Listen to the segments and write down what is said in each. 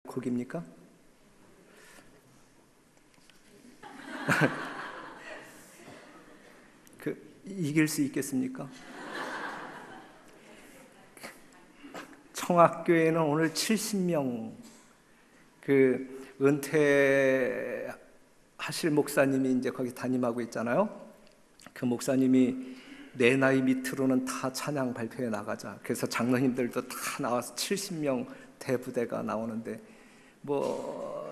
곡입니까? 이길 수 있겠습니까? 청학교에는 오늘 70명 은퇴하실 목사님이 이제 거기 담임하고 있잖아요. 그 목사님이 내 나이 밑으로는 다 찬양 발표에 나가자. 그래서 장로님들도 다 나와서 70명 대부대가 나오는데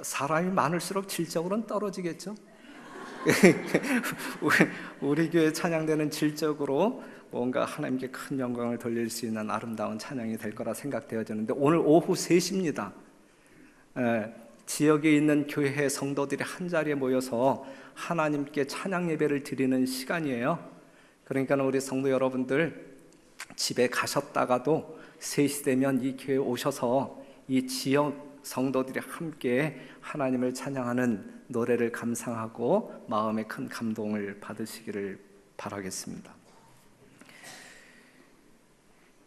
사람이 많을수록 질적으로는 떨어지겠죠. 우리 교회 찬양대는 질적으로 뭔가 하나님께 큰 영광을 돌릴 수 있는 아름다운 찬양이 될 거라 생각되어지는데, 오늘 오후 3시입니다. 지역에 있는 교회 성도들이 한자리에 모여서 하나님께 찬양 예배를 드리는 시간이에요. 그러니까 우리 성도 여러분들 집에 가셨다가도 3시 되면 이 교회에 오셔서 이 지역 성도들이 함께 하나님을 찬양하는 노래를 감상하고 마음에 큰 감동을 받으시기를 바라겠습니다.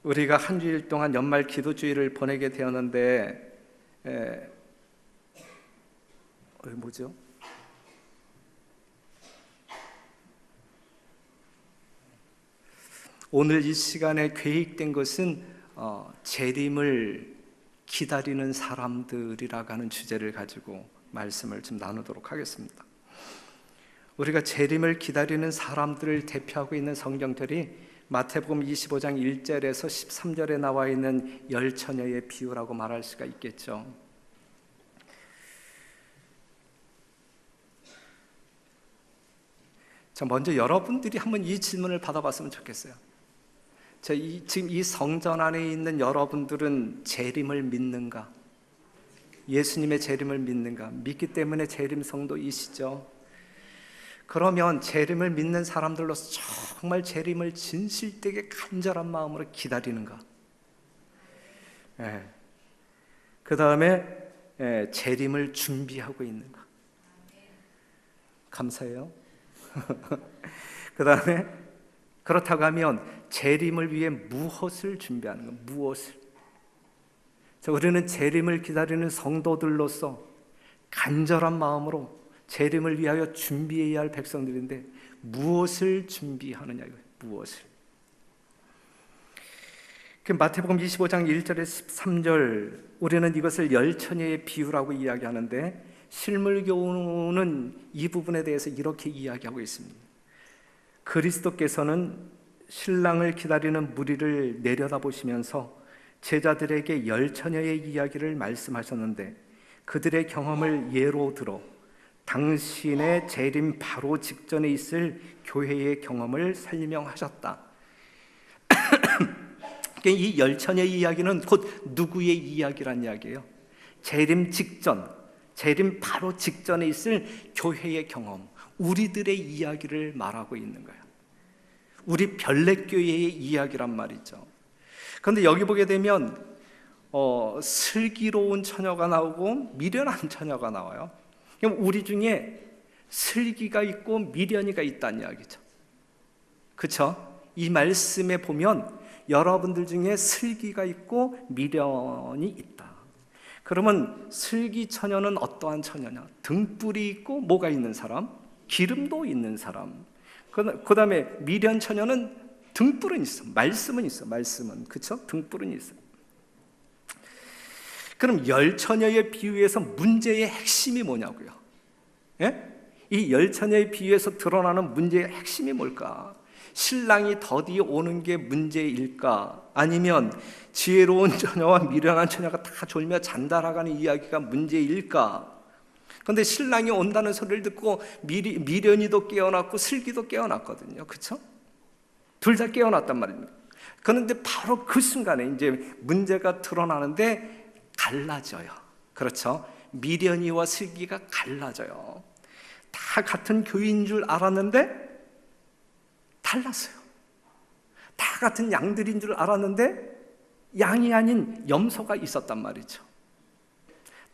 우리가 한 주일 동안 연말 기도주일을 보내게 되었는데 오늘 이 시간에 계획된 것은 재림을 기다리는 사람들이라고 하는 주제를 가지고 말씀을 좀 나누도록 하겠습니다. 우리가 재림을 기다리는 사람들을 대표하고 있는 성경절이 마태복음 25장 1절에서 13절에 나와 있는 열처녀의 비유라고 말할 수가 있겠죠. 자, 먼저 여러분들이 한번 이 질문을 받아봤으면 좋겠어요. 지금 이 성전 안에 있는 여러분들은 재림을 믿는가? 예수님의 재림을 믿는가? 믿기 때문에 재림 성도이시죠? 그러면 재림을 믿는 사람들로서 정말 재림을 진실되게 간절한 마음으로 기다리는가? 그 다음에 재림을 준비하고 있는가? 감사해요. 그 다음에 그렇다고 하면 재림을 위해 무엇을 준비하는 가? 무엇을? 우리는 재림을 기다리는 성도들로서 간절한 마음으로 재림을 위하여 준비해야 할 백성들인데 무엇을 준비하느냐 이거예요. 무엇을? 마태복음 25장 1절에서 13절, 우리는 이것을 열처녀의 비유라고 이야기하는데 실물교훈은 이 부분에 대해서 이렇게 이야기하고 있습니다. 그리스도께서는 신랑을 기다리는 무리를 내려다보시면서 제자들에게 열처녀의 이야기를 말씀하셨는데, 그들의 경험을 예로 들어 당신의 재림 바로 직전에 있을 교회의 경험을 설명하셨다. 이 열처녀의 이야기는 곧 누구의 이야기란 이야기예요? 재림 직전, 재림 바로 직전에 있을 교회의 경험, 우리들의 이야기를 말하고 있는 거예요. 우리 별내교회의 이야기란 말이죠. 그런데 여기 보게 되면 슬기로운 처녀가 나오고 미련한 처녀가 나와요. 그럼 우리 중에 슬기가 있고 미련이가 있다는 이야기죠. 그렇죠? 이 말씀에 보면 여러분들 중에 슬기가 있고 미련이 있다. 그러면 슬기 처녀는 어떠한 처녀냐? 등불이 있고 뭐가 있는 사람? 기름도 있는 사람. 그 다음에 미련 처녀는 등불은 있어. 말씀은 있어. 말씀은. 그렇죠? 등불은 있어. 그럼 열처녀의 비유에서 문제의 핵심이 뭐냐고요? 이 열처녀의 비유에서 드러나는 문제의 핵심이 뭘까? 신랑이 더디 오는 게 문제일까? 아니면 지혜로운 처녀와 미련한 처녀가 다 졸며 잔달아가는 이야기가 문제일까? 그런데 신랑이 온다는 소리를 듣고 미련이도 깨어났고 슬기도 깨어났거든요. 그렇죠? 둘 다 깨어났단 말입니다. 그런데 바로 그 순간에 이제 문제가 드러나는데 갈라져요. 그렇죠? 미련이와 슬기가 갈라져요. 다 같은 교회인 줄 알았는데 달랐어요. 다 같은 양들인 줄 알았는데 양이 아닌 염소가 있었단 말이죠.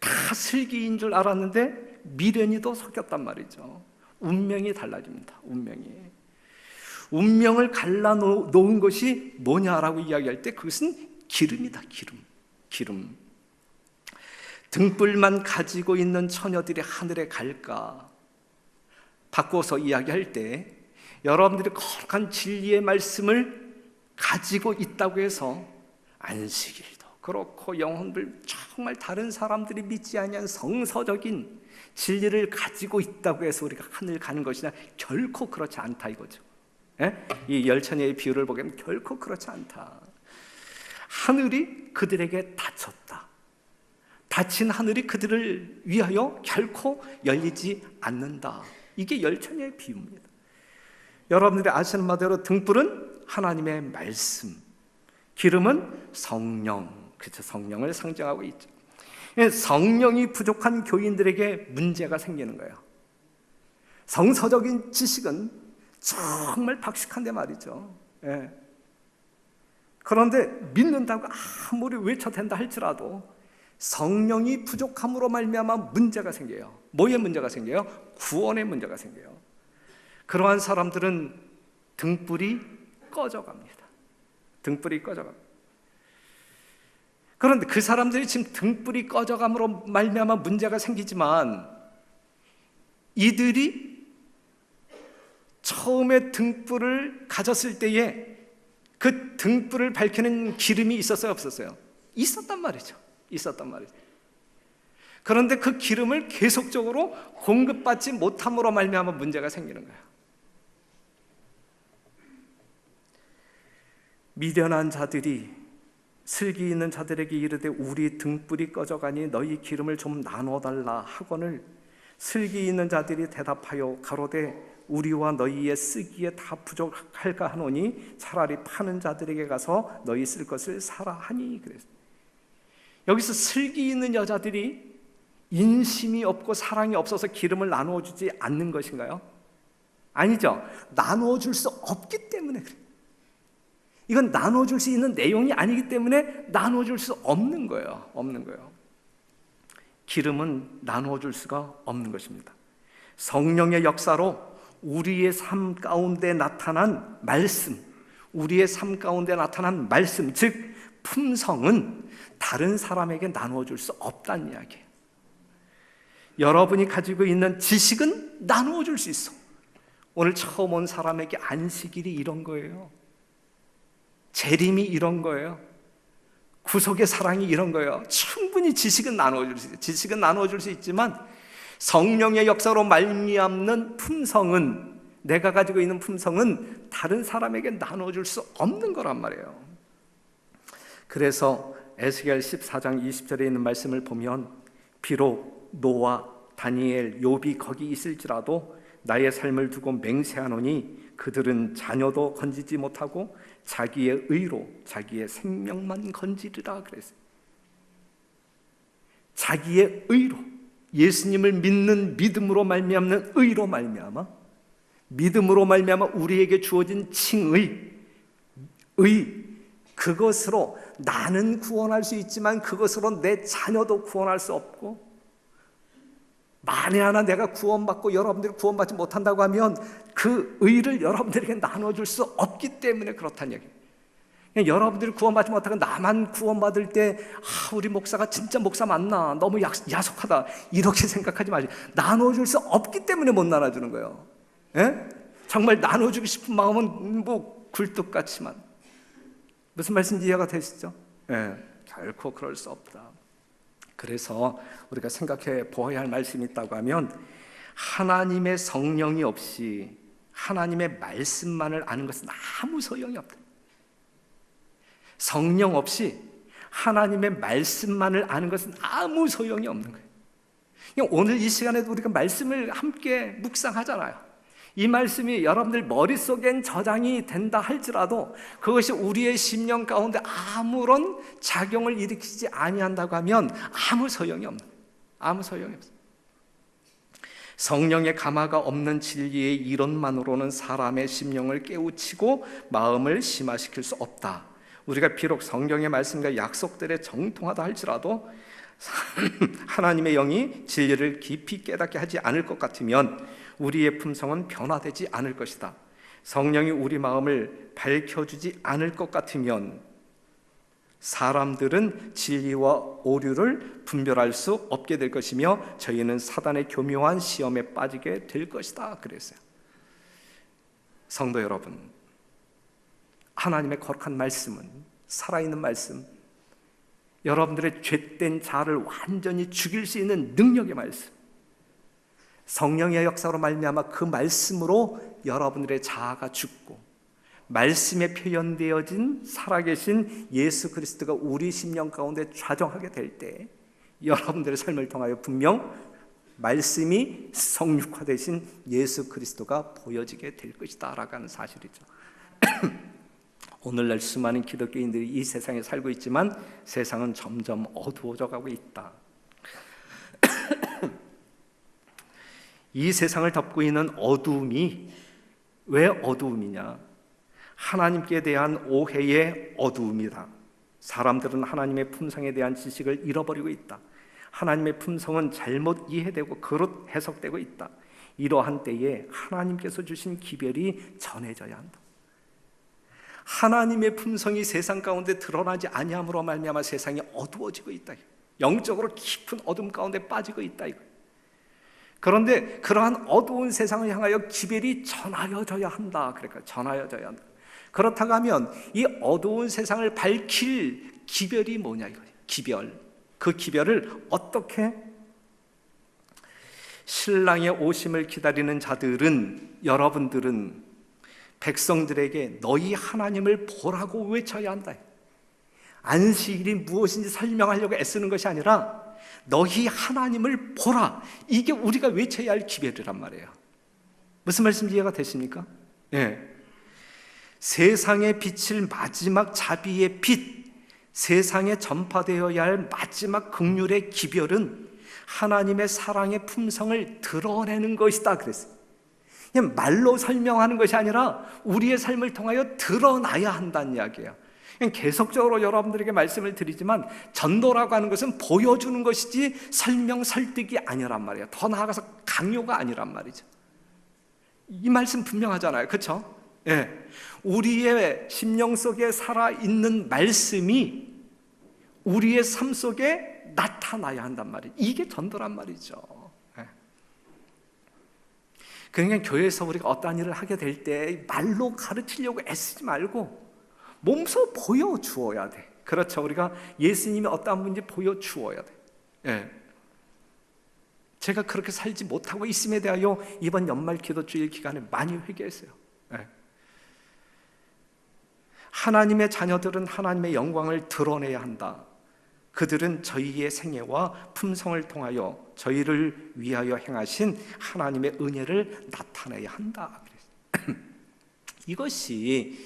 다 슬기인 줄 알았는데 미련이도 섞였단 말이죠. 운명이 달라집니다. 운명을 갈라놓은 것이 뭐냐라고 이야기할 때 그것은 기름이다. 기름. 등불만 가지고 있는 처녀들이 하늘에 갈까? 바꿔서 이야기할 때 여러분들이 거룩한 진리의 말씀을 가지고 있다고 해서 안식일도 그렇고 영혼들 정말 다른 사람들이 믿지 아니한 성서적인 진리를 가지고 있다고 해서 우리가 하늘 가는 것이냐? 결코 그렇지 않다 이거죠. 이 열처녀의 비유를 보면 결코 그렇지 않다. 하늘이 그들에게 닫혔다. 닫힌 하늘이 그들을 위하여 결코 열리지 않는다. 이게 열처녀의 비유입니다. 여러분들이 아시는 바대로 등불은 하나님의 말씀, 기름은 성령, 그렇죠? 성령을 상징하고 있죠. 성령이 부족한 교인들에게 문제가 생기는 거예요. 성서적인 지식은 정말 박식한데 말이죠. 그런데 믿는다고 아무리 외쳐댄다 할지라도 성령이 부족함으로 말미암아 문제가 생겨요. 뭐의 문제가 생겨요? 구원의 문제가 생겨요. 그러한 사람들은 등불이 꺼져갑니다. 등불이 꺼져갑니다. 그런데 그 사람들이 지금 등불이 꺼져감으로 말미암아 문제가 생기지만 이들이 처음에 등불을 가졌을 때에 그 등불을 밝히는 기름이 있었어요, 없었어요? 있었단 말이죠. 있었단 말이죠. 그런데 그 기름을 계속적으로 공급받지 못함으로 말미암아 문제가 생기는 거예요. 미련한 자들이 슬기 있는 자들에게 이르되 우리 등불이 꺼져가니 너희 기름을 좀 나눠달라 하거늘 슬기 있는 자들이 대답하여 가로되 우리와 너희의 쓰기에 다 부족할까 하노니 차라리 파는 자들에게 가서 너희 쓸 것을 사라 하니. 그래서 여기서 슬기 있는 여자들이 인심이 없고 사랑이 없어서 기름을 나누어 주지 않는 것인가요? 아니죠. 나누어 줄 수 없기 때문에 그래요. 이건 나누어 줄 수 있는 내용이 아니기 때문에 나누어 줄 수 없는 거예요. 없는 거예요. 기름은 나누어 줄 수가 없는 것입니다. 성령의 역사로 우리의 삶 가운데 나타난 말씀, 우리의 삶 가운데 나타난 말씀, 즉 품성은 다른 사람에게 나누어 줄 수 없다는 이야기예요. 여러분이 가지고 있는 지식은 나누어 줄 수 있어. 오늘 처음 온 사람에게 안식일이 이런 거예요. 재림이 이런 거예요. 구속의 사랑이 이런 거예요. 충분히 지식은 나누어 줄 수 있어요. 지식은 나누어 줄 수 있지만 성령의 역사로 말미암는 품성은, 내가 가지고 있는 품성은 다른 사람에게 나누어 줄 수 없는 거란 말이에요. 그래서 에스겔 14장 20절에 있는 말씀을 보면 비록 노아, 다니엘, 욥이 거기 있을지라도 나의 삶을 두고 맹세하노니 그들은 자녀도 건지지 못하고 자기의 의로 자기의 생명만 건지리라 그랬어요. 자기의 의로, 예수님을 믿는 믿음으로 말미암는 의로 말미암아, 믿음으로 말미암아 우리에게 주어진 칭의, 그것으로 나는 구원할 수 있지만 그것으로 내 자녀도 구원할 수 없고, 만에 하나 내가 구원받고 여러분들이 구원받지 못한다고 하면 그 의를 여러분들에게 나눠줄 수 없기 때문에 그렇다는 얘기예요. 여러분들이 구원받지 못하고 나만 구원받을 때 우리 목사가 진짜 목사 맞나? 너무 야속하다 이렇게 생각하지 마시고, 나눠줄 수 없기 때문에 못 나눠주는 거예요. 정말 나눠주고 싶은 마음은 뭐 굴뚝같지만, 무슨 말씀인지 이해가 되시죠? 결코 그럴 수 없다. 그래서 우리가 생각해 보아야 할 말씀이 있다고 하면, 하나님의 성령이 없이 하나님의 말씀만을 아는 것은 아무 소용이 없다. 성령 없이 하나님의 말씀만을 아는 것은 아무 소용이 없는 거예요. 오늘 이 시간에도 우리가 말씀을 함께 묵상하잖아요. 이 말씀이 여러분들 머릿속엔 저장이 된다 할지라도 그것이 우리의 심령 가운데 아무런 작용을 일으키지 아니한다고 하면 아무 소용이 없는 거예요. 아무 소용이 없어요. 성령의 감화가 없는 진리의 이론만으로는 사람의 심령을 깨우치고 마음을 심화시킬 수 없다. 우리가 비록 성경의 말씀과 약속들에 정통하다 할지라도 하나님의 영이 진리를 깊이 깨닫게 하지 않을 것 같으면 우리의 품성은 변화되지 않을 것이다. 성령이 우리 마음을 밝혀주지 않을 것 같으면 사람들은 진리와 오류를 분별할 수 없게 될 것이며 저희는 사단의 교묘한 시험에 빠지게 될 것이다 그랬어요. 성도 여러분, 하나님의 거룩한 말씀은 살아있는 말씀, 여러분들의 죄된 자를 완전히 죽일 수 있는 능력의 말씀, 성령의 역사로 말미암아 그 말씀으로 여러분들의 자아가 죽고 말씀에 표현되어진 살아계신 예수 그리스도가 우리 심령 가운데 좌정하게 될 때 여러분들의 삶을 통하여 분명 말씀이 성육화되신 예수 그리스도가 보여지게 될 것이다 라고 하는 사실이죠. 오늘날 수많은 기독교인들이 이 세상에 살고 있지만 세상은 점점 어두워져 가고 있다. 이 세상을 덮고 있는 어두움이 왜 어두움이냐? 하나님께 대한 오해의 어두움이다. 사람들은 하나님의 품성에 대한 지식을 잃어버리고 있다. 하나님의 품성은 잘못 이해되고 그릇 해석되고 있다. 이러한 때에 하나님께서 주신 기별이 전해져야 한다. 하나님의 품성이 세상 가운데 드러나지 아니함으로 말미암아 세상이 어두워지고 있다. 영적으로 깊은 어둠 가운데 빠지고 있다. 그런데 그러한 어두운 세상을 향하여 기별이 전하여져야 한다. 그러니까 전하여져야 한다. 그렇다고 하면 이 어두운 세상을 밝힐 기별이 뭐냐 이거예요. 기별. 그 기별을 어떻게? 신랑의 오심을 기다리는 자들은, 여러분들은 백성들에게 너희 하나님을 보라고 외쳐야 한다. 안식일이 무엇인지 설명하려고 애쓰는 것이 아니라 너희 하나님을 보라. 이게 우리가 외쳐야 할 기별이란 말이에요. 무슨 말씀인지 이해가 되십니까? 네. 세상에 비칠 마지막 자비의 빛, 세상에 전파되어야 할 마지막 긍휼의 기별은 하나님의 사랑의 품성을 드러내는 것이다 그랬어요. 그냥 말로 설명하는 것이 아니라 우리의 삶을 통하여 드러나야 한다는 이야기예요. 그냥 계속적으로 여러분들에게 말씀을 드리지만 전도라고 하는 것은 보여주는 것이지 설명 설득이 아니란 말이에요. 더 나아가서 강요가 아니란 말이죠. 이 말씀 분명하잖아요. 그렇죠? 예. 우리의 심령 속에 살아있는 말씀이 우리의 삶 속에 나타나야 한단 말이에요. 이게 전도란 말이죠. 예. 그러니까 교회에서 우리가 어떠한 일을 하게 될 때 말로 가르치려고 애쓰지 말고 몸소 보여주어야 돼. 그렇죠. 우리가 예수님이 어떠한 분인지 보여주어야 돼. 예. 제가 그렇게 살지 못하고 있음에 대하여 이번 연말 기도주일 기간에 많이 회개했어요. 예. 하나님의 자녀들은 하나님의 영광을 드러내야 한다. 그들은 저희의 생애와 품성을 통하여 저희를 위하여 행하신 하나님의 은혜를 나타내야 한다. 이것이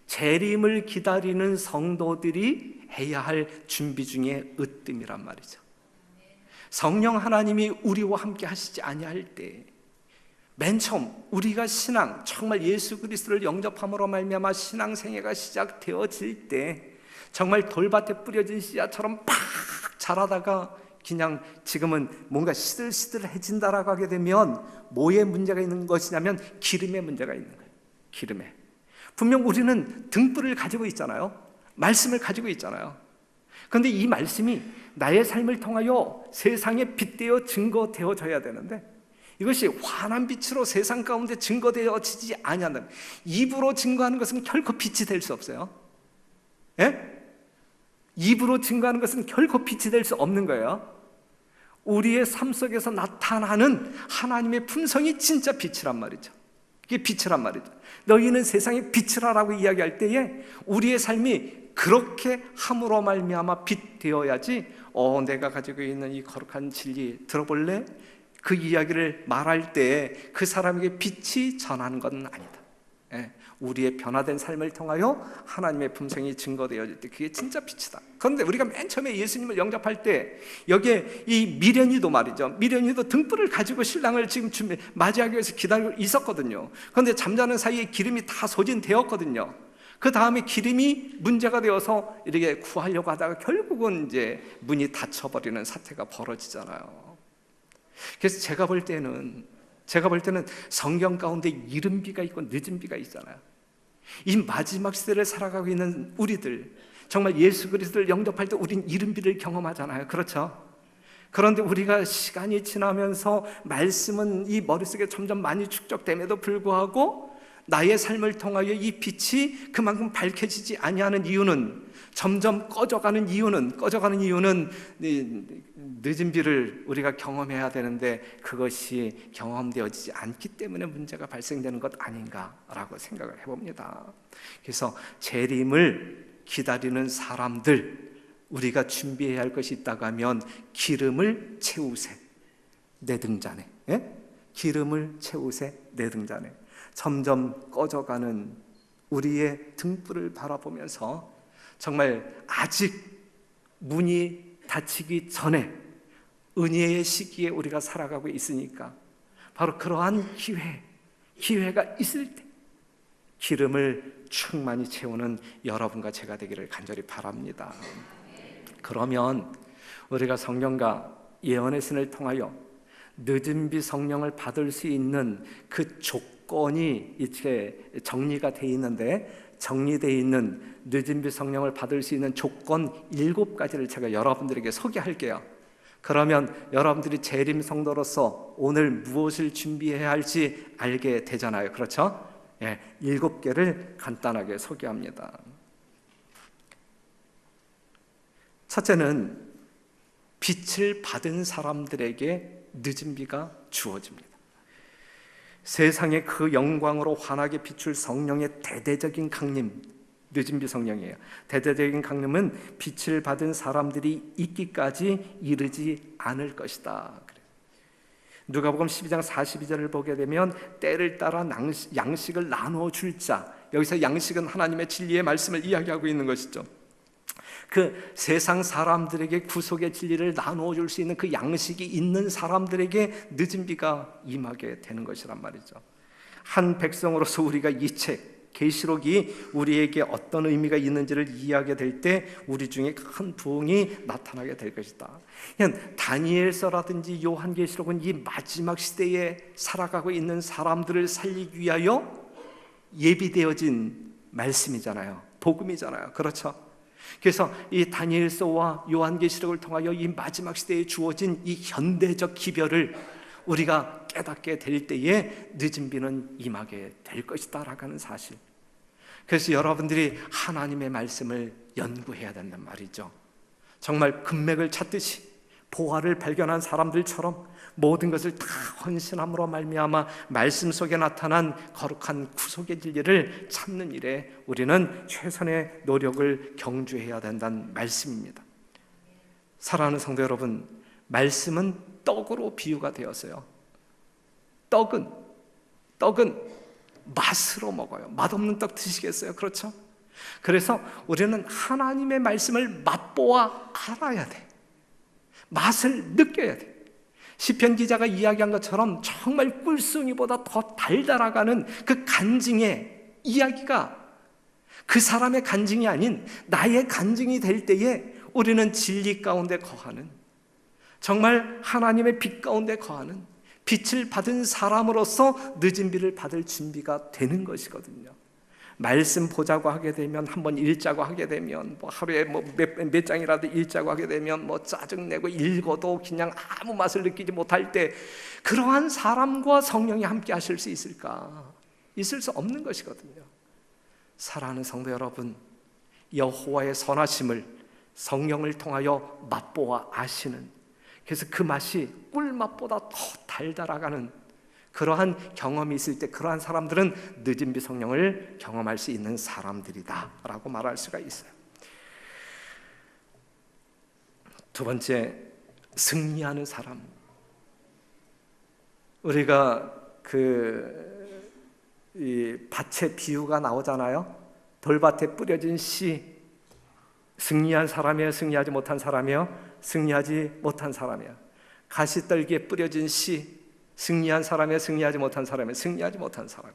재림을 기다리는 성도들이 해야 할 준비 중에 으뜸이란 말이죠. 성령 하나님이 우리와 함께 하시지 아니할 때 맨 처음 우리가 신앙, 정말 예수 그리스도를 영접함으로 말미암아 신앙 생애가 시작되어질 때 정말 돌밭에 뿌려진 씨앗처럼 팍 자라다가 그냥 지금은 뭔가 시들시들해진다라고 하게 되면 뭐에 문제가 있는 것이냐면 기름에 문제가 있는 거예요. 기름에. 분명 우리는 등불을 가지고 있잖아요. 말씀을 가지고 있잖아요. 그런데 이 말씀이 나의 삶을 통하여 세상에 빗대어 증거되어져야 되는데 이것이 환한 빛으로 세상 가운데 증거되어지지 아니한다. 입으로 증거하는 것은 결코 빛이 될 수 없어요. 예? 입으로 증거하는 것은 결코 빛이 될 수 없는 거예요. 우리의 삶 속에서 나타나는 하나님의 품성이 진짜 빛이란 말이죠. 이게 빛이란 말이죠. 너희는 세상에 빛을 하라고 이야기할 때에 우리의 삶이 그렇게 함으로 말미암아 빛 되어야지. 내가 가지고 있는 이 거룩한 진리 들어볼래? 그 이야기를 말할 때 그 사람에게 빛이 전하는 건 아니다. 예, 우리의 변화된 삶을 통하여 하나님의 품성이 증거되어질 때 그게 진짜 빛이다. 그런데 우리가 맨 처음에 예수님을 영접할 때 여기에 이 미련이도 말이죠. 미련이도 등불을 가지고 신랑을 지금 맞이하기 위해서 기다리고 있었거든요. 그런데 잠자는 사이에 기름이 다 소진되었거든요. 그 다음에 기름이 문제가 되어서 이렇게 구하려고 하다가 결국은 이제 문이 닫혀버리는 사태가 벌어지잖아요. 그래서 제가 볼 때는 성경 가운데 이른 비가 있고 늦은 비가 있잖아요. 이 마지막 시대를 살아가고 있는 우리들, 정말 예수 그리스도를 영접할 때 우린 이른비를 경험하잖아요. 그렇죠? 그런데 우리가 시간이 지나면서 말씀은 이 머릿속에 점점 많이 축적됨에도 불구하고 나의 삶을 통하여 이 빛이 그만큼 밝혀지지 아니하는 이유는, 점점 꺼져가는 이유는 늦은 비를 우리가 경험해야 되는데 그것이 경험되어지지 않기 때문에 문제가 발생되는 것 아닌가라고 생각을 해봅니다. 그래서 재림을 기다리는 사람들, 우리가 준비해야 할 것이 있다고 하면 기름을 채우세 내 등잔에, 기름을 채우세 내 등잔에. 점점 꺼져가는 우리의 등불을 바라보면서 정말 아직 문이 닫히기 전에 은혜의 시기에 우리가 살아가고 있으니까 바로 그러한 기회가 있을 때 기름을 충만히 채우는 여러분과 제가 되기를 간절히 바랍니다. 그러면 우리가 성령과 예언의 신을 통하여 늦은 비 성령을 받을 수 있는 그 조건이 이렇게 정리가 돼 있는데, 정리되어 있는 늦은 비 성령을 받을 수 있는 조건 7가지를 제가 여러분들에게 소개할게요. 그러면 여러분들이 재림 성도로서 오늘 무엇을 준비해야 할지 알게 되잖아요. 그렇죠? 7개를 간단하게 소개합니다. 첫째는 빛을 받은 사람들에게 늦은 비가 주어집니다. 세상의 그 영광으로 환하게 비출 성령의 대대적인 강림, 늦은 비 성령이에요. 대대적인 강림은 빛을 받은 사람들이 있기까지 이르지 않을 것이다. 누가복음 12장 42절을 보게 되면 때를 따라 양식을 나누어 줄 자, 여기서 양식은 하나님의 진리의 말씀을 이야기하고 있는 것이죠. 그 세상 사람들에게 구속의 진리를 나누어 줄 수 있는 그 양식이 있는 사람들에게 늦은 비가 임하게 되는 것이란 말이죠. 한 백성으로서 우리가 이 책 계시록이 우리에게 어떤 의미가 있는지를 이해하게 될 때 우리 중에 큰 부흥이 나타나게 될 것이다. 다니엘서라든지 요한계시록은 이 마지막 시대에 살아가고 있는 사람들을 살리기 위하여 예비되어진 말씀이잖아요. 복음이잖아요. 그렇죠? 그래서 이 다니엘서와 요한계시록을 통하여 이 마지막 시대에 주어진 이 현대적 기별을 우리가 깨닫게 될 때에 늦은 비는 임하게 될 것이다 라고 하는 사실. 그래서 여러분들이 하나님의 말씀을 연구해야 된단 말이죠. 정말 금맥을 찾듯이 보화를 발견한 사람들처럼 모든 것을 다 헌신함으로 말미암아 말씀 속에 나타난 거룩한 구속의 진리를 찾는 일에 우리는 최선의 노력을 경주해야 된다는 말씀입니다. 사랑하는 성도 여러분, 말씀은 떡으로 비유가 되었어요. 떡은 맛으로 먹어요. 맛없는 떡 드시겠어요? 그렇죠? 그래서 우리는 하나님의 말씀을 맛보아 알아야 돼. 맛을 느껴야 돼. 시편 기자가 이야기한 것처럼 정말 꿀송이보다 더 달달하가는 그 간증의 이야기가 그 사람의 간증이 아닌 나의 간증이 될 때에 우리는 진리 가운데 거하는, 정말 하나님의 빛 가운데 거하는 빛을 받은 사람으로서 늦은 비를 받을 준비가 되는 것이거든요. 말씀 보자고 하게 되면, 한번 읽자고 하게 되면, 하루에 몇 장이라도 읽자고 하게 되면 짜증내고 읽어도 그냥 아무 맛을 느끼지 못할 때, 그러한 사람과 성령이 함께 하실 수 있을까? 있을 수 없는 것이거든요. 사랑하는 성도 여러분, 여호와의 선하심을 성령을 통하여 맛보아 아시는, 그래서 그 맛이 꿀맛보다 더 달달하가는 그러한 경험이 있을 때, 그러한 사람들은 늦은 비 성령을 경험할 수 있는 사람들이다 라고 말할 수가 있어요. 두 번째, 승리하는 사람. 우리가 이 밭의 비유가 나오잖아요. 돌밭에 뿌려진 씨, 승리한 사람이에요? 승리하지 못한 사람이에요? 승리하지 못한 사람이에요. 가시떨기에 뿌려진 씨, 승리한 사람이에요? 승리하지 못한 사람이에요? 승리하지 못한 사람.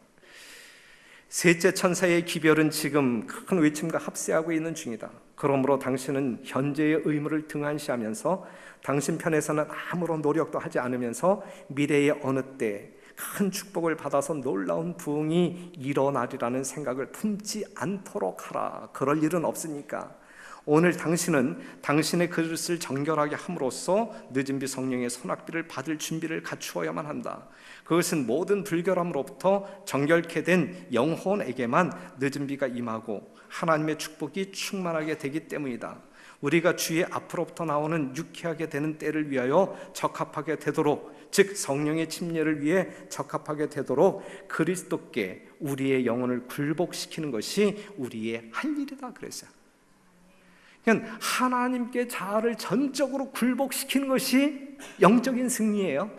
셋째 천사의 기별은 지금 큰 외침과 합세하고 있는 중이다. 그러므로 당신은 현재의 의무를 등한시하면서 당신 편에서는 아무런 노력도 하지 않으면서 미래의 어느 때 큰 축복을 받아서 놀라운 부흥이 일어나리라는 생각을 품지 않도록 하라. 그럴 일은 없으니까 오늘 당신은 당신의 그릇을 정결하게 함으로써 늦은비 성령의 선악비를 받을 준비를 갖추어야만 한다. 그것은 모든 불결함으로부터 정결케 된 영혼에게만 늦은비가 임하고 하나님의 축복이 충만하게 되기 때문이다. 우리가 주의 앞으로부터 나오는 유쾌하게 되는 때를 위하여 적합하게 되도록, 즉 성령의 침례를 위해 적합하게 되도록 그리스도께 우리의 영혼을 굴복시키는 것이 우리의 할 일이다 그랬어요. 그러니까 하나님께 자아를 전적으로 굴복시키는 것이 영적인 승리예요.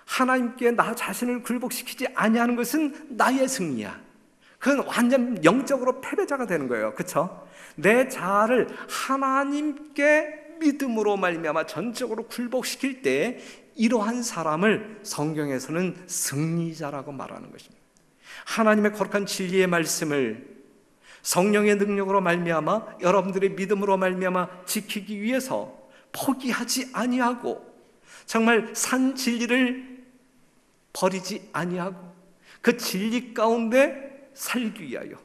하나님께 나 자신을 굴복시키지 아니하는 것은 나의 승리야. 그건 완전 영적으로 패배자가 되는 거예요. 그렇죠? 내 자아를 하나님께 믿음으로 말미암아 전적으로 굴복시킬 때 이러한 사람을 성경에서는 승리자라고 말하는 것입니다. 하나님의 거룩한 진리의 말씀을 성령의 능력으로 말미암아 여러분들의 믿음으로 말미암아 지키기 위해서 포기하지 아니하고 정말 산 진리를 버리지 아니하고 그 진리 가운데 살기 위하여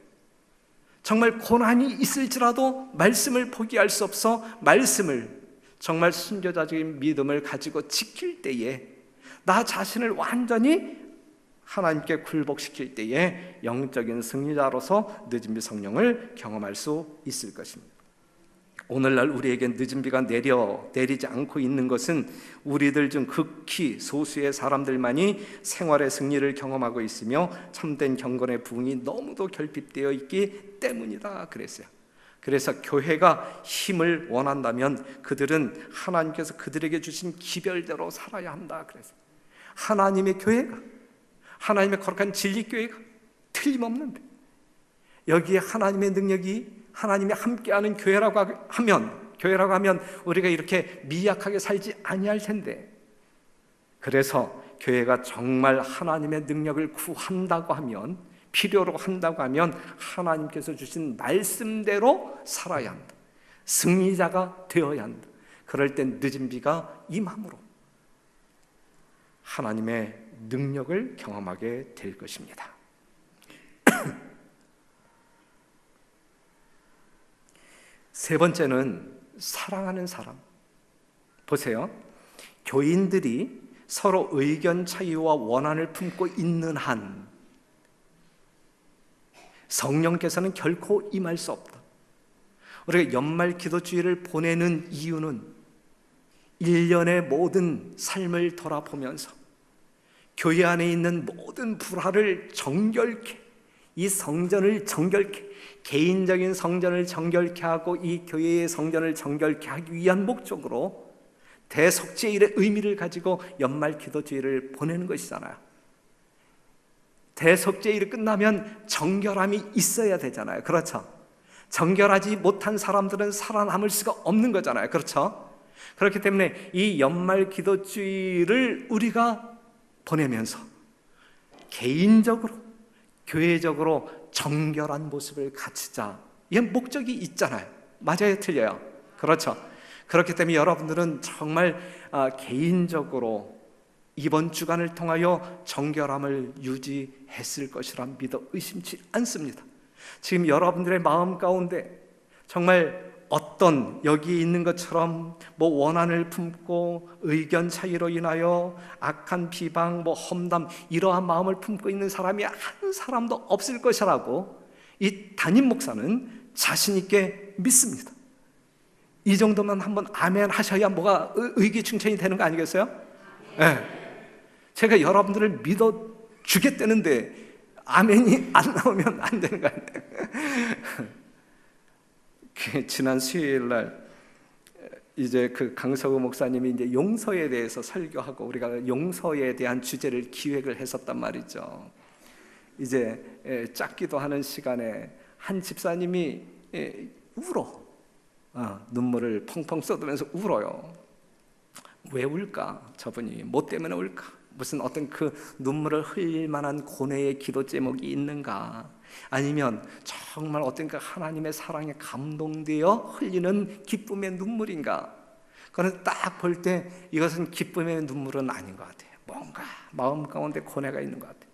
정말 고난이 있을지라도 말씀을 포기할 수 없어 말씀을 정말 순교자적인 믿음을 가지고 지킬 때에 나 자신을 완전히 하나님께 굴복시킬 때에 영적인 승리자로서 늦은비 성령을 경험할 수 있을 것입니다. 오늘날 우리에게 늦은비가 내리지 않고 있는 것은 우리들 중 극히 소수의 사람들만이 생활의 승리를 경험하고 있으며 참된 경건의 부흥이 너무도 결핍되어 있기 때문이다 그랬어요. 그래서 교회가 힘을 원한다면 그들은 하나님께서 그들에게 주신 기별대로 살아야 한다 그랬어요. 하나님의 교회가, 하나님의 거룩한 진리교회가 틀림없는데 여기에 하나님의 능력이 하나님이 함께하는 교회라고 하면 우리가 이렇게 미약하게 살지 아니할 텐데, 그래서 교회가 정말 하나님의 능력을 구한다고 하면, 필요로 한다고 하면 하나님께서 주신 말씀대로 살아야 한다. 승리자가 되어야 한다. 그럴 땐 늦은 비가 임함으로 하나님의 능력을 경험하게 될 것입니다. 세 번째는 사랑하는 사람. 보세요. 교인들이 서로 의견 차이와 원한을 품고 있는 한 성령께서는 결코 임할 수 없다. 우리가 연말 기도주의를 보내는 이유는 1년의 모든 삶을 돌아보면서 교회 안에 있는 모든 불화를 정결케, 이 성전을 정결케, 개인적인 성전을 정결케 하고 이 교회의 성전을 정결케 하기 위한 목적으로 대속죄일의 의미를 가지고 연말 기도주의를 보내는 것이잖아요. 대속죄일이 끝나면 정결함이 있어야 되잖아요. 그렇죠? 정결하지 못한 사람들은 살아남을 수가 없는 거잖아요. 그렇죠? 그렇기 때문에 이 연말 기도주의를 우리가 보내면서 개인적으로, 교회적으로 정결한 모습을 갖추자. 이건 목적이 있잖아요. 맞아요? 틀려요? 그렇죠? 그렇기 때문에 여러분들은 정말 개인적으로 이번 주간을 통하여 정결함을 유지했을 것이라 믿어 의심치 않습니다. 지금 여러분들의 마음 가운데 정말 어떤 여기 있는 것처럼 원한을 품고 의견 차이로 인하여 악한 비방, 험담 이러한 마음을 품고 있는 사람이 한 사람도 없을 것이라고 이 담임 목사는 자신 있게 믿습니다. 이 정도만 한번 아멘 하셔야 뭐가 의기충천이 되는 거 아니겠어요? 네. 제가 여러분들을 믿어 주겠다는데 아멘이 안 나오면 안 되는 거 아니에요? 지난 수요일 날 이제 그 강석우 목사님이 이제 용서에 대해서 설교하고 우리가 용서에 대한 주제를 기획을 했었단 말이죠. 이제 짝기도 하는 시간에 한 집사님이 울어. 눈물을 펑펑 쏟으면서 울어요. 왜 울까? 저분이 뭐 때문에 울까? 무슨 어떤 그 눈물을 흘릴 만한 고뇌의 기도 제목이 있는가? 아니면 정말 어떤가 하나님의 사랑에 감동되어 흘리는 기쁨의 눈물인가? 그런데 딱 볼 때 이것은 기쁨의 눈물은 아닌 것 같아요. 뭔가 마음 가운데 고뇌가 있는 것 같아요.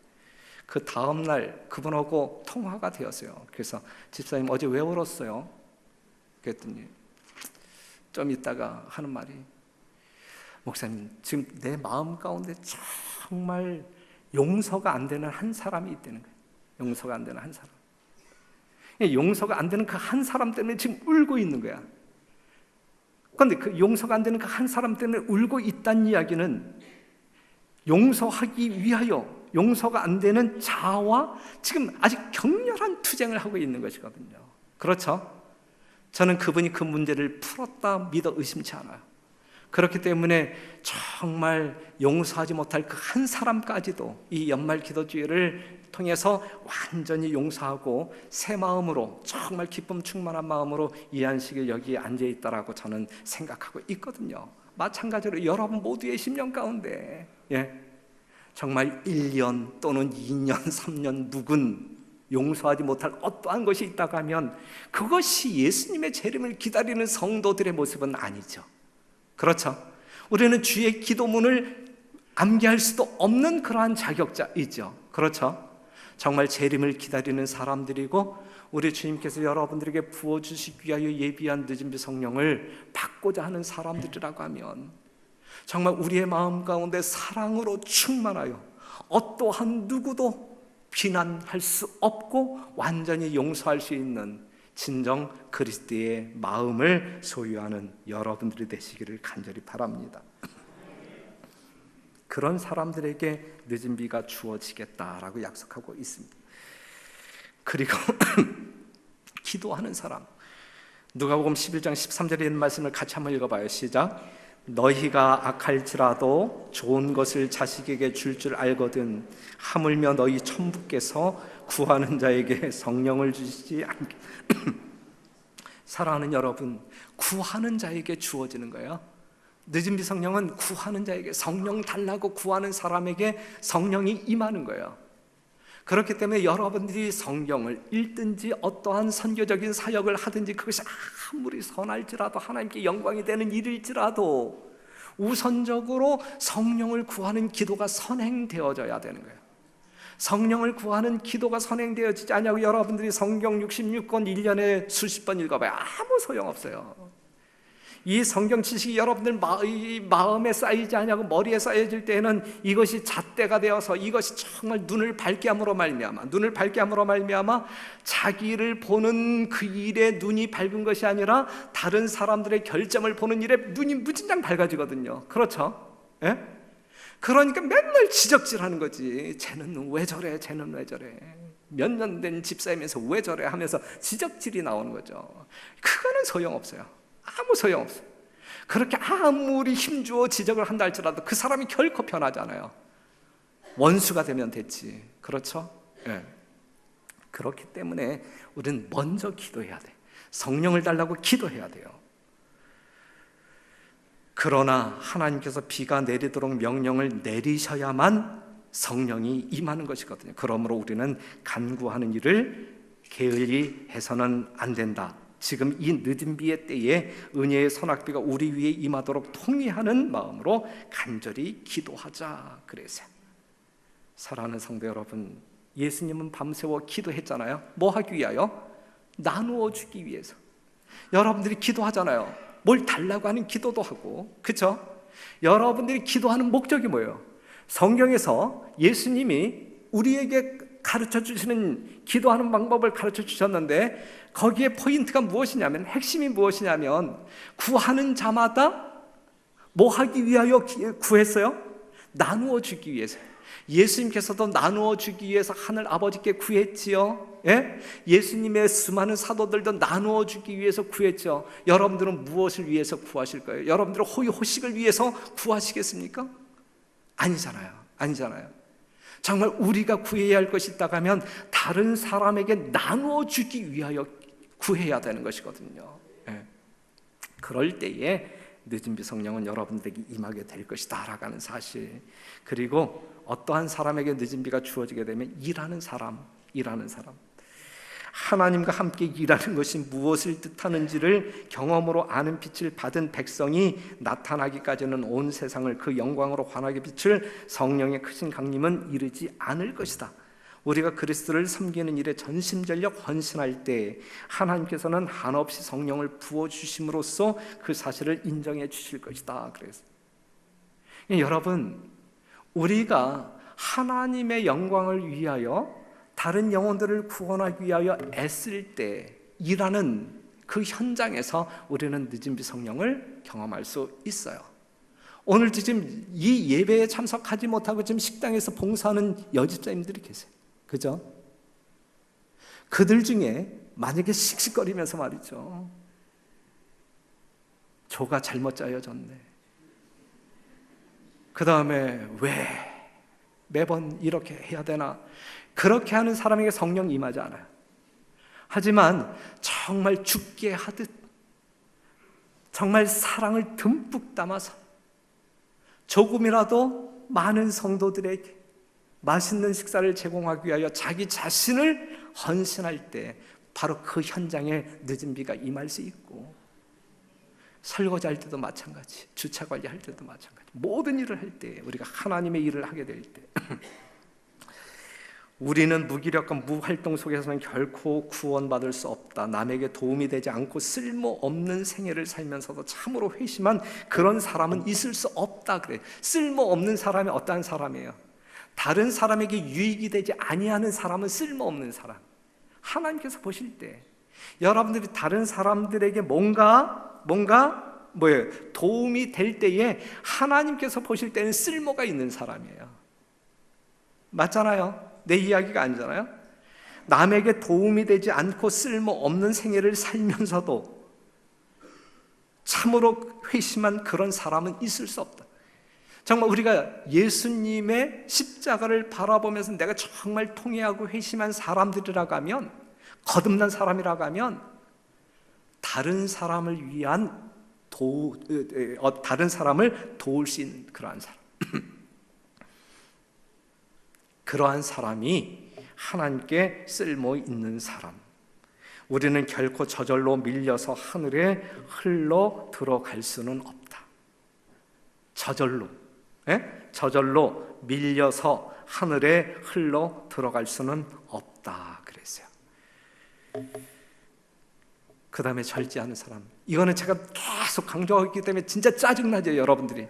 그 다음 날 그분하고 통화가 되었어요. 그래서 집사님 어제 왜 울었어요? 그랬더니 좀 있다가 하는 말이, 목사님, 지금 내 마음 가운데 정말 용서가 안 되는 한 사람이 있다는 거예요. 용서가 안 되는 한 사람. 용서가 안 되는 그 한 사람 때문에 지금 울고 있는 거야. 그런데 그 용서가 안 되는 그 한 사람 때문에 울고 있다는 이야기는 용서하기 위하여 용서가 안 되는 자아와 지금 아직 격렬한 투쟁을 하고 있는 것이거든요. 그렇죠? 저는 그분이 그 문제를 풀었다 믿어 의심치 않아요. 그렇기 때문에 정말 용서하지 못할 그 한 사람까지도 이 연말 기도주의를 통해서 완전히 용서하고 새 마음으로, 정말 기쁨 충만한 마음으로 이 안식일 여기에 앉아있다라고 저는 생각하고 있거든요. 마찬가지로 여러분 모두의 심령 가운데 정말 1년 또는 2년, 3년 묵은 용서하지 못할 어떠한 것이 있다고 하면 그것이 예수님의 재림을 기다리는 성도들의 모습은 아니죠. 그렇죠? 우리는 주의 기도문을 암기할 수도 없는 그러한 자격자이죠. 그렇죠? 정말 재림을 기다리는 사람들이고 우리 주님께서 여러분들에게 부어주시기 위하여 예비한 늦은비 성령을 받고자 하는 사람들이라고 하면 정말 우리의 마음 가운데 사랑으로 충만하여 어떠한 누구도 비난할 수 없고 완전히 용서할 수 있는 진정 그리스도의 마음을 소유하는 여러분들이 되시기를 간절히 바랍니다. 그런 사람들에게 늦은 비가 주어지겠다라고 약속하고 있습니다. 그리고 기도하는 사람, 누가복음 11장 13절에 있는 말씀을 같이 한번 읽어봐요. 시작. 너희가 악할지라도 좋은 것을 자식에게 줄 줄 알거든 하물며 너희 천부께서 구하는 자에게 성령을 주시지 않게. 사랑하는 여러분, 구하는 자에게 주어지는 거예요. 늦은비 성령은 구하는 자에게, 성령 달라고 구하는 사람에게 성령이 임하는 거예요. 그렇기 때문에 여러분들이 성경을 읽든지 어떠한 선교적인 사역을 하든지 그것이 아무리 선할지라도 하나님께 영광이 되는 일일지라도 우선적으로 성령을 구하는 기도가 선행되어져야 되는 거예요. 성령을 구하는 기도가 선행되어지지 않냐고 여러분들이 성경 66권 1년에 수십 번 읽어봐요. 아무 소용없어요. 이 성경 지식이 여러분들 마음에 쌓이지 않냐고 머리에 쌓여질 때에는 이것이 잣대가 되어서 이것이 정말 눈을 밝게 함으로 말미암아 자기를 보는 그 일에 눈이 밝은 것이 아니라 다른 사람들의 결점을 보는 일에 눈이 무진장 밝아지거든요. 그렇죠? 예? 그러니까 맨날 지적질하는 거지. 쟤는 왜 저래? 몇 년 된 집사이면서 왜 저래? 하면서 지적질이 나오는 거죠. 그거는 소용없어요. 아무 소용없어요. 그렇게 아무리 힘주어 지적을 한다 할지라도 그 사람이 결코 변하지 않아요. 원수가 되면 됐지. 그렇죠? 네. 그렇기 때문에 우리는 먼저 기도해야 돼. 성령을 달라고 기도해야 돼요. 그러나 하나님께서 비가 내리도록 명령을 내리셔야만 성령이 임하는 것이거든요. 그러므로 우리는 간구하는 일을 게을리 해서는 안 된다. 지금 이 늦은 비의 때에 은혜의 선악비가 우리 위에 임하도록 통회하는 마음으로 간절히 기도하자 그랬어요. 사랑하는 성도 여러분, 예수님은 밤새워 기도했잖아요. 뭐 하기 위하여? 나누어 주기 위해서. 여러분들이 기도하잖아요. 뭘 달라고 하는 기도도 하고, 그렇죠? 여러분들이 기도하는 목적이 뭐예요? 성경에서 예수님이 우리에게 가르쳐 주시는 기도하는 방법을 가르쳐 주셨는데 거기에 포인트가 무엇이냐면, 핵심이 무엇이냐면 구하는 자마다 뭐 하기 위하여 구했어요? 나누어 주기 위해서. 예수님께서도 나누어 주기 위해서 하늘 아버지께 구했지요. 예? 예수님의 수많은 사도들도 나누어 주기 위해서 구했죠. 여러분들은 무엇을 위해서 구하실 거예요? 여러분들은 호의호식을 위해서 구하시겠습니까? 아니잖아요. 정말 우리가 구해야 할 것이 있다고 하면 다른 사람에게 나누어 주기 위하여 구해야 되는 것이거든요. 예. 그럴 때에 늦은비 성령은 여러분들에게 임하게 될 것이다 라고 하는 사실, 그리고 어떠한 사람에게 늦은비가 주어지게 되면 일하는 사람, 하나님과 함께 일하는 것이 무엇을 뜻하는지를 경험으로 아는 빛을 받은 백성이 나타나기까지는 온 세상을 그 영광으로 환하게 비출 성령의 크신 강림은 이르지 않을 것이다. 우리가 그리스도를 섬기는 일에 전심전력 헌신할 때 하나님께서는 한없이 성령을 부어주심으로써 그 사실을 인정해 주실 것이다. 그래서 여러분, 우리가 하나님의 영광을 위하여 다른 영혼들을 구원하기 위하여 애쓸 때 일하는 그 현장에서 우리는 늦은비 성령을 경험할 수 있어요. 오늘 지금 이 예배에 참석하지 못하고 지금 식당에서 봉사하는 여집사님들이 계세요. 그죠? 그들 중에 만약에 씩씩거리면서 말이죠, 조가 잘못 짜여졌네, 그 다음에 왜 매번 이렇게 해야 되나, 그렇게 하는 사람에게 성령 임하지 않아요. 하지만 정말 죽게 하듯 정말 사랑을 듬뿍 담아서 조금이라도 많은 성도들에게 맛있는 식사를 제공하기 위하여 자기 자신을 헌신할 때 바로 그 현장에 늦은 비가 임할 수 있고, 설거지할 때도 마찬가지, 주차 관리할 때도 마찬가지, 모든 일을 할 때, 우리가 하나님의 일을 하게 될 때 우리는 무기력과 무활동 속에서는 결코 구원받을 수 없다. 남에게 도움이 되지 않고 쓸모없는 생애를 살면서도 참으로 회심한 그런 사람은 있을 수 없다. 그래. 쓸모없는 사람이 어떠한 사람이에요? 다른 사람에게 유익이 되지 아니하는 사람은 쓸모없는 사람. 하나님께서 보실 때 여러분들이 다른 사람들에게 뭔가 도움이 될 때에 하나님께서 보실 때는 쓸모가 있는 사람이에요. 맞잖아요? 내 이야기가 아니잖아요? 남에게 도움이 되지 않고 쓸모없는 생애를 살면서도 참으로 회심한 그런 사람은 있을 수 없다. 정말 우리가 예수님의 십자가를 바라보면서 내가 정말 통회하고 회심한 사람들이라고 하면, 거듭난 사람이라고 하면 다른 사람을 위한 다른 사람을 도울 수 있는 그러한 사람 그러한 사람이 하나님께 쓸모 있는 사람. 우리는 결코 저절로 밀려서 하늘에 흘러 들어갈 수는 없다. 저절로 밀려서 하늘에 흘러 들어갈 수는 없다 그랬어요. 그 다음에 절제하는 사람. 이거는 제가 계속 강조하기 때문에 진짜 짜증나죠, 여러분들이.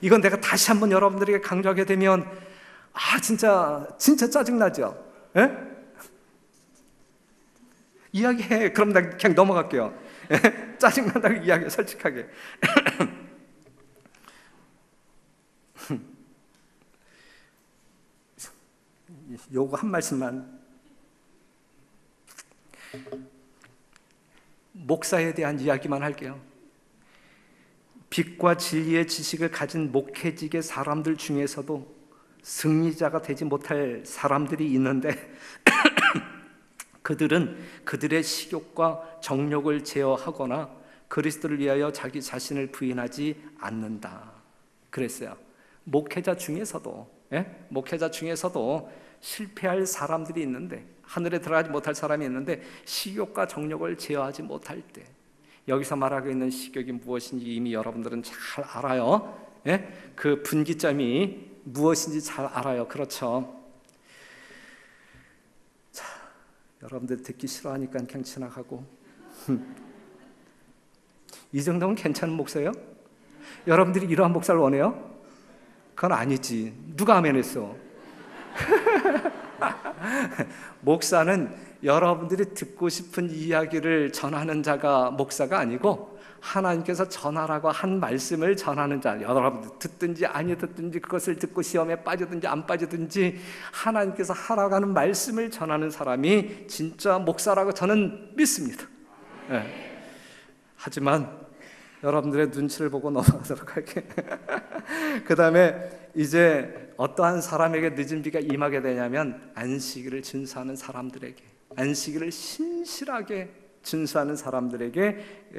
이건 내가 다시 한번 여러분들에게 강조하게 되면 진짜 짜증나죠. 이야기해. 그럼 나 그냥 넘어갈게요. 짜증난다고 이야기해, 솔직하게. 요거 한 말씀만. 목사에 대한 이야기만 할게요. 빛과 진리의 지식을 가진 목회직의 사람들 중에서도 승리자가 되지 못할 사람들이 있는데 그들은 그들의 식욕과 정욕을 제어하거나 그리스도를 위하여 자기 자신을 부인하지 않는다 그랬어요. 목회자 중에서도 실패할 사람들이 있는데, 하늘에 들어가지 못할 사람이 있는데 식욕과 정욕을 제어하지 못할 때, 여기서 말하고 있는 식욕이 무엇인지 이미 여러분들은 잘 알아요. 그 분기점이 무엇인지 잘 알아요. 그렇죠? 자, 여러분들 듣기 싫어하니까 그냥 지나가고. 이 정도면 괜찮은 목사예요? 여러분들이 이러한 목사를 원해요? 그건 아니지. 누가 아멘했어? 목사는 여러분들이 듣고 싶은 이야기를 전하는 자가 목사가 아니고 하나님께서 전하라고 한 말씀을 전하는 자. 여러분들 듣든지 아니 듣든지, 그것을 듣고 시험에 빠지든지 안 빠지든지 하나님께서 하라고 하는 말씀을 전하는 사람이 진짜 목사라고 저는 믿습니다. 하지만 여러분들의 눈치를 보고 넘어가도록 할게요. 그 다음에 이제 어떠한 사람에게 늦은 비가 임하게 되냐면, 안식일을 준수하는 사람들에게, 안식일을 신실하게 준수하는 사람들에게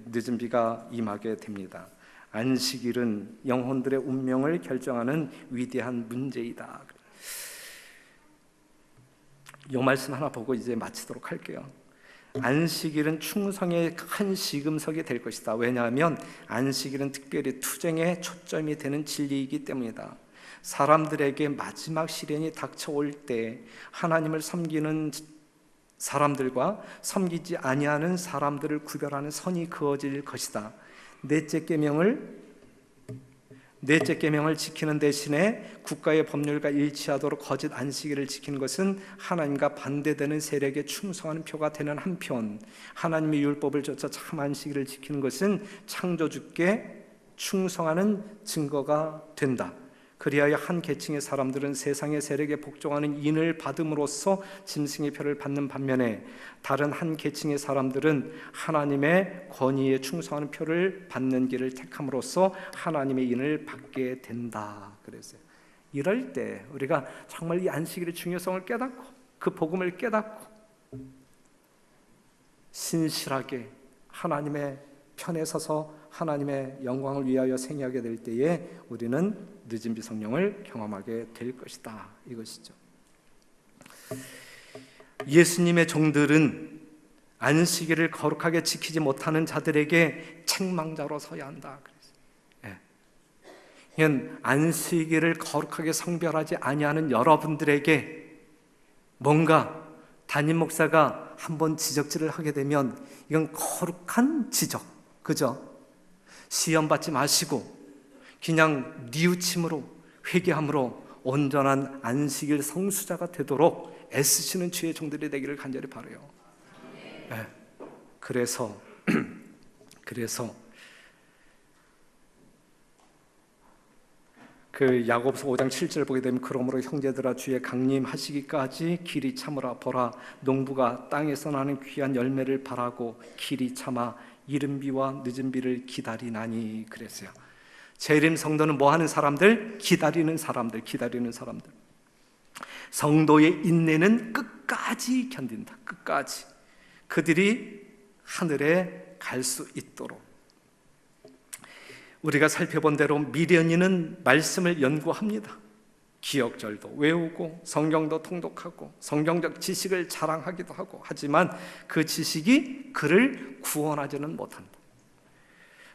늦은 비가 임하게 됩니다. 안식일은 영혼들의 운명을 결정하는 위대한 문제이다. 이 말씀 하나 보고 이제 마치도록 할게요. 안식일은 충성의 큰 시금석이 될 것이다. 왜냐하면 안식일은 특별히 투쟁에 초점이 되는 진리이기 때문이다. 사람들에게 마지막 시련이 닥쳐올 때 하나님을 섬기는 사람들과 섬기지 아니하는 사람들을 구별하는 선이 그어질 것이다. 넷째 계명을 지키는 대신에 국가의 법률과 일치하도록 거짓 안식일을 지키는 것은 하나님과 반대되는 세력에 충성하는 표가 되는 한편, 하나님의 율법을 쫓아 참 안식일을 지키는 것은 창조주께 충성하는 증거가 된다. 그리하여 한 계층의 사람들은 세상의 세력에 복종하는 인을 받음으로써 짐승의 표를 받는 반면에 다른 한 계층의 사람들은 하나님의 권위에 충성하는 표를 받는 길을 택함으로써 하나님의 인을 받게 된다. 그랬어요. 이럴 때 우리가 정말 이 안식일의 중요성을 깨닫고 그 복음을 깨닫고 신실하게 하나님의 편에 서서 하나님의 영광을 위하여 생애하게 될 때에 우리는 늦은 비 성령을 경험하게 될 것이다. 이것이죠. 예수님의 종들은 안식일을 거룩하게 지키지 못하는 자들에게 책망자로 서야 한다. 이건 안식일을 거룩하게 성별하지 아니하는 여러분들에게 뭔가 담임 목사가 한번 지적질을 하게 되면 이건 거룩한 지적, 그죠? 시험 받지 마시고 그냥 뉘우침으로 회개함으로 온전한 안식일 성수자가 되도록 애쓰시는 주의 종들이 되기를 간절히 바라요. 네. 그래서 그 야고보서 5장 7절 보게 되면 그러므로 형제들아 주의 강림하시기까지 길이 참으라. 보라 농부가 땅에서 나는 귀한 열매를 바라고 길이 참아 이른 비와 늦은 비를 기다리나니. 그랬어요. 재림 성도는 뭐 하는 사람들? 기다리는 사람들. 성도의 인내는 끝까지 견딘다. 끝까지. 그들이 하늘에 갈 수 있도록. 우리가 살펴본 대로 미련이는 말씀을 연구합니다. 기억절도 외우고 성경도 통독하고 성경적 지식을 자랑하기도 하고 하지만 그 지식이 그를 구원하지는 못한다.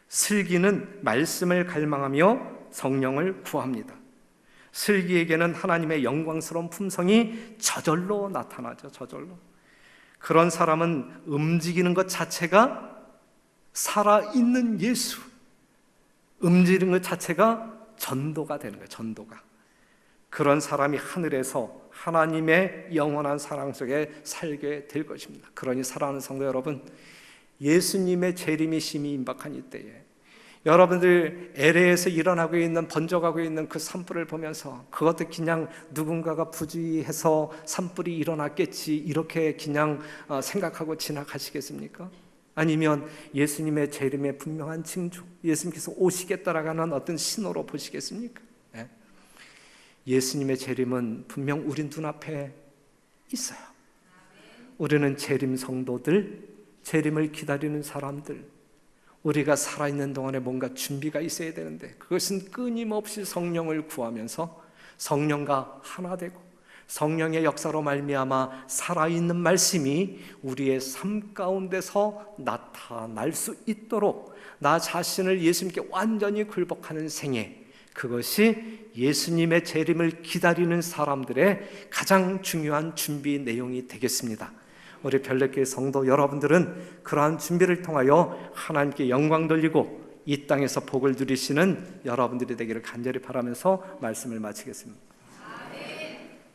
슬기는 말씀을 갈망하며 성령을 구합니다. 슬기에게는 하나님의 영광스러운 품성이 저절로 나타나죠. 저절로. 그런 사람은 움직이는 것 자체가 살아있는 예수, 움직이는 것 자체가 전도가 되는 거예요. 전도가. 그런 사람이 하늘에서 하나님의 영원한 사랑 속에 살게 될 것입니다. 그러니 사랑하는 성도 여러분, 예수님의 재림이 심히 임박한 이때에 여러분들 LA에서 일어나고 있는 번져가고 있는 그 산불을 보면서 그것도 그냥 누군가가 부주의해서 산불이 일어났겠지 이렇게 그냥 생각하고 지나가시겠습니까? 아니면 예수님의 재림의 분명한 징조, 예수님께서 오시겠다라는 어떤 신호로 보시겠습니까? 네. 예수님의 재림은 분명 우리 눈앞에 있어요. 우리는 재림 성도들, 재림을 기다리는 사람들, 우리가 살아있는 동안에 뭔가 준비가 있어야 되는데 그것은 끊임없이 성령을 구하면서 성령과 하나 되고 성령의 역사로 말미암아 살아있는 말씀이 우리의 삶 가운데서 나타날 수 있도록 나 자신을 예수님께 완전히 굴복하는 생애, 그것이 예수님의 재림을 기다리는 사람들의 가장 중요한 준비 내용이 되겠습니다. 우리 별내교회 성도 여러분들은 그러한 준비를 통하여 하나님께 영광 돌리고 이 땅에서 복을 누리시는 여러분들이 되기를 간절히 바라면서 말씀을 마치겠습니다.